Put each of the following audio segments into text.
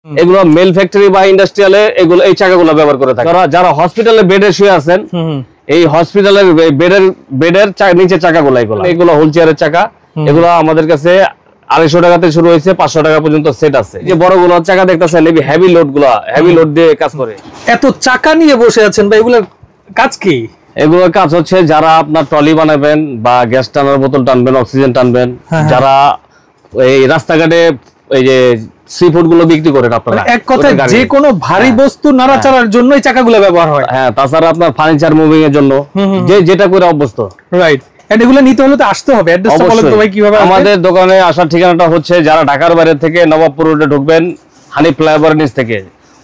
এগুলো mail factory বা ইন্ডাস্ট্রিয়ালে এগুলো এই চাকাগুলো ব্যবহার করে থাকে। যারা হসপিটালে বেডে শুয়ে আছেন, এই হসপিটালের বেডের নিচে চাকাগুলো এগুলো হুইল চেয়ারের চাকা। এগুলো আমাদের কাছে 250 টাকাতে শুরু হয়েছে, 500 টাকা পর্যন্ত সেট আছে। যে বড়গুলো চাকা দেখতেছেন, এই হেভি লোড দিয়ে কাজ করে। এত চাকা নিয়ে বসে আছেন ভাই, এগুলোর কাজ কি? এগুলোর কাজ হচ্ছে যারা আপনার ট্রলি বানাবেন বা গ্যাস টানার বোতল টানবেন, অক্সিজেন টানবেন, যারা এই রাস্তাঘাটে এই যে সি ফুড গুলো বিক্রি করেন আপনারা, এক কথায় যে কোনো ভারী বস্তু নাড়াচাড়ার জন্য এই চাকাগুলো ব্যবহার হয়। হ্যাঁ, তাছাড়া আপনার ফার্নিচার মুভিং এর জন্য যে যেটা করে অভ্যস্ত। রাইট। এন্ড এগুলো নিতে হলে তো আসতে হবে। অ্যাড্রেসটা বলেন তো ভাই, কিভাবে আসবে? আমাদের দোকানে আসার ঠিকানাটা হচ্ছে, যারা ঢাকার বাইরে থেকে নবাবপুর রোডে ঢুকবেন, হানি ফ্লাইওভার নিচ থেকে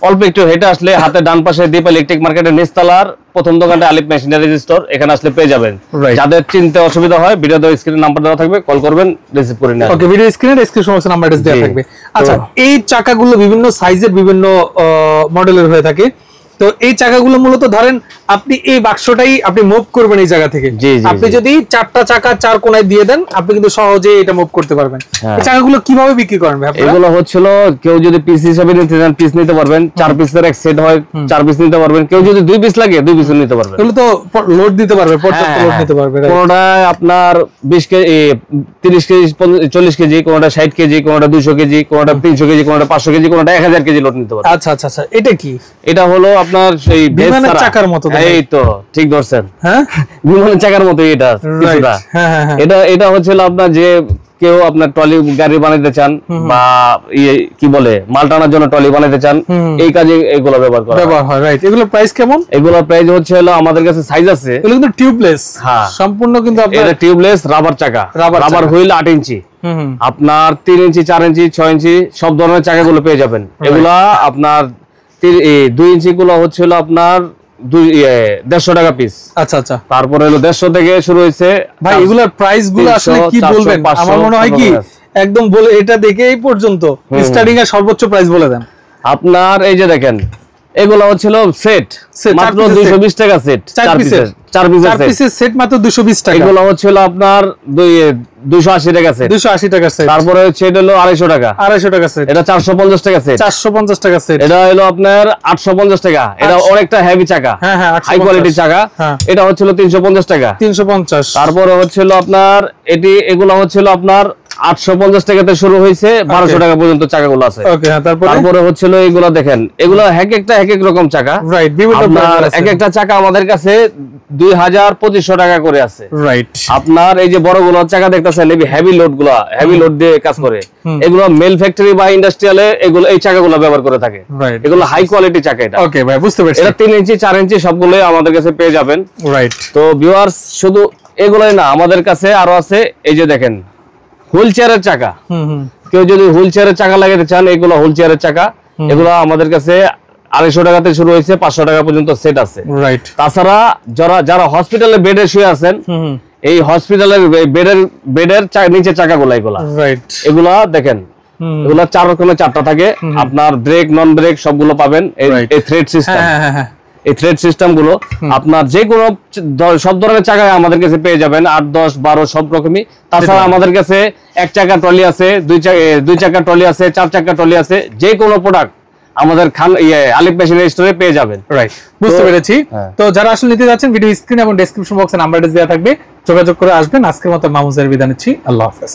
অল্প একটু হেঁটে আসলে হাতে ডান পাশে দীপ ইলেকট্রিক মার্কেটের নিচতলার প্রথম দোকানটা আলিফ মেশিনারি স্টোর, এখানে আসলে পেয়ে যাবেন। যাদের চিনতে অসুবিধা হয়, ভিডিওতে স্ক্রিনে নাম্বার দেওয়া থাকবে, কল করবেন, রিসিভ করে নেবেন। ওকে, ভিডিও স্ক্রিনে ডেসক্রিপশন বক্সে নাম্বার দেওয়া থাকবে। আচ্ছা, এই চাকাগুলো বিভিন্ন সাইজের, বিভিন্ন মডেলের হয়ে থাকে। তো এই চাকাগুলো মূলত ধরেন আপনি এই বাক্সটাই আপনি মুভ করবেন এই জায়গা থেকে। আপনি যদি 4টা চাকা 4 কোণায় দিয়ে দেন, আপনি কিন্তু সহজে এটা মুভ করতে পারবেন। এই চাকাগুলো কিভাবে বিক্রি করেন ভাই আপনারা? এগুলো হচ্ছিল, কেউ যদি পিস হিসেবে নিতে চান পিস নিতে পারবেন, 4 পিসের এক সেট হয়, 4 পিস নিতে পারবেন। কেউ যদি 2 পিস লাগে 2 পিস নিতে পারবেন। এগুলো তো লোড দিতে পারবে, পর্যাপ্ত লোড নিতে পারবে। কোনটা আপনার 20 কেজি, 30 কেজি, 40 কেজি, কোনটা 60 কেজি, কোনটা 200 কেজি, কোনটা 300 কেজি, কোনটা 500 কেজি, কোনটা 1000 কেজি লোড নিতে পারবে। আচ্ছা আচ্ছা আচ্ছা, এটা কি? এটা হলো আপনার সেই বিমানের চাকার মতো। এই তো ঠিক ধরছেন, হ্যাঁ, বিমানের চাকার মতো এটা কিছুটা। এটা হচ্ছিল আপনার, যে কেউ আপনার ট্রলি গাড়ি বানাইতে চান বা কি বলে মাল টানার জন্য ট্রলি বানাইতে চান, এই কাজে এগুলো ব্যবহার হয়। রাইট। এগুলোর প্রাইস কেমন? এগুলোর প্রাইস হচ্ছে আমাদের কাছে সাইজ আছে, এগুলো কিন্তু টিউবলেস। হ্যাঁ, সম্পূর্ণ কিন্তু এটা টিউবলেস রাবার চাকা, রাবার হুইল 8 ইঞ্চি, আপনার 3 ইঞ্চি, 4 ইঞ্চি, 6 ইঞ্চি সব ধরনের চাকাগুলো পেয়ে যাবেন। এগুলা আপনার 2 ইঞ্চি গুলো হচ্ছিল আপনার 150 টাকা পিস। আচ্ছা আচ্ছা। তারপরে হলো 150 থেকে শুরু হয়েছে। ভাই এগুলোর প্রাইস গুলো আসলে কি বলবেন? আমার মনে হয় কি একদম বলে এটা দেখে এই পর্যন্ত স্টার্টিং এর সর্বোচ্চ প্রাইস বলে দেন। আপনার এই যে দেখেন, এগুলো হচ্ছিল সেট মাত্র 220 টাকা সেট, 4 পিসের সেট মাত্র 220 টাকা। এগুলো হচ্ছিল আপনার 280 টাকা সেট, 280 টাকা সেট। তারপরে সেট হলো 250 টাকা, 250 টাকা সেট। এটা 450 টাকা সেট, 450 টাকা সেট। এটা হলো আপনার 850 টাকা। এটা অনেকটা হেভি চাকা, হ্যাঁ হ্যাঁ, হাই কোয়ালিটির চাকা। এটা হচ্ছিল 350 টাকা, 350। তারপরে হচ্ছিল আপনার এগুলো হচ্ছিল আপনার 850 টাকাতে শুরু হয়েছে, 1200 টাকা পর্যন্ত চাকাগুলো আছে। ওকে, তারপরে হচ্ছিল এগুলো দেখেন, এগুলো এক এক রকম চাকা। রাইট, বিভিন্ন এক একটা চাকা আমাদের কাছে 2000-2500 টাকা করে আছে। রাইট। আপনার এই যে বড়গুলো চাকা দেখতেছেন, এই হেভি লোড দিয়ে কাজ করে। এগুলো মেল ফ্যাক্টরি বা ইন্ডাস্ট্রিয়ালে এগুলো এই চাকাগুলো ব্যবহার করে থাকে। এগুলো হাই কোয়ালিটি চাকা। এটা ওকে ভাই, বুঝতে পেরেছি। এটা 3 ইঞ্চি, 4 ইঞ্চি সবগুলোই আমাদের কাছে পেয়ে যাবেন। রাইট। তো ভিউয়ার্স, শুধু এগুলাই না, আমাদের কাছে আরো আছে। এই যে দেখেন, হুইল চেয়ারের চাকা। কেউ যদি হুইল চেয়ারের চাকা লাগাতে চান, এগুলো হুইল চেয়ারের চাকা। এগুলো আমাদের কাছে 250 টাকাতে শুরু হয়েছে, 500 টাকা পর্যন্ত সেট আছে। রাইট। তাছাড়া যারা হসপিটালে বেডে শুয়ে আছেন, এই হসপিটালের বেডের নিচে চাকাগুলো এগুলা। রাইট। এগুলা দেখেন, এগুলা 4 রকমের 4টা থাকে। আপনার ব্রেক, নন ব্রেক সবগুলো পাবেন। এই থ্রেড সিস্টেম, এই থ্রেড সিস্টেম গুলো আপনার যে কোনো সব ধরনের চাকায় আমাদের কাছে পেয়ে যাবেন, 8, 10, 12 সব রকমই। তাছাড়া আমাদের কাছে 1 চাকা ট্রলি আছে, 2 চাকা ট্রলি আছে, 4 চাকা ট্রলি আছে। যে কোনো প্রোডাক্ট আমাদের আলিফ মেশিনারি স্টোরে পেয়ে যাবেন। রাইট, বুঝতে পেরেছি। তো যারা আসলে নিতে যাচ্ছেন, ভিডিও স্ক্রিন এবং ডেসক্রিপশন বক্সে নাম্বার দেওয়া থাকবে, যোগাযোগ করে আসবেন। আজকের মতো মামুজের বিদায় নিচ্ছি। আল্লাহ হাফেজ।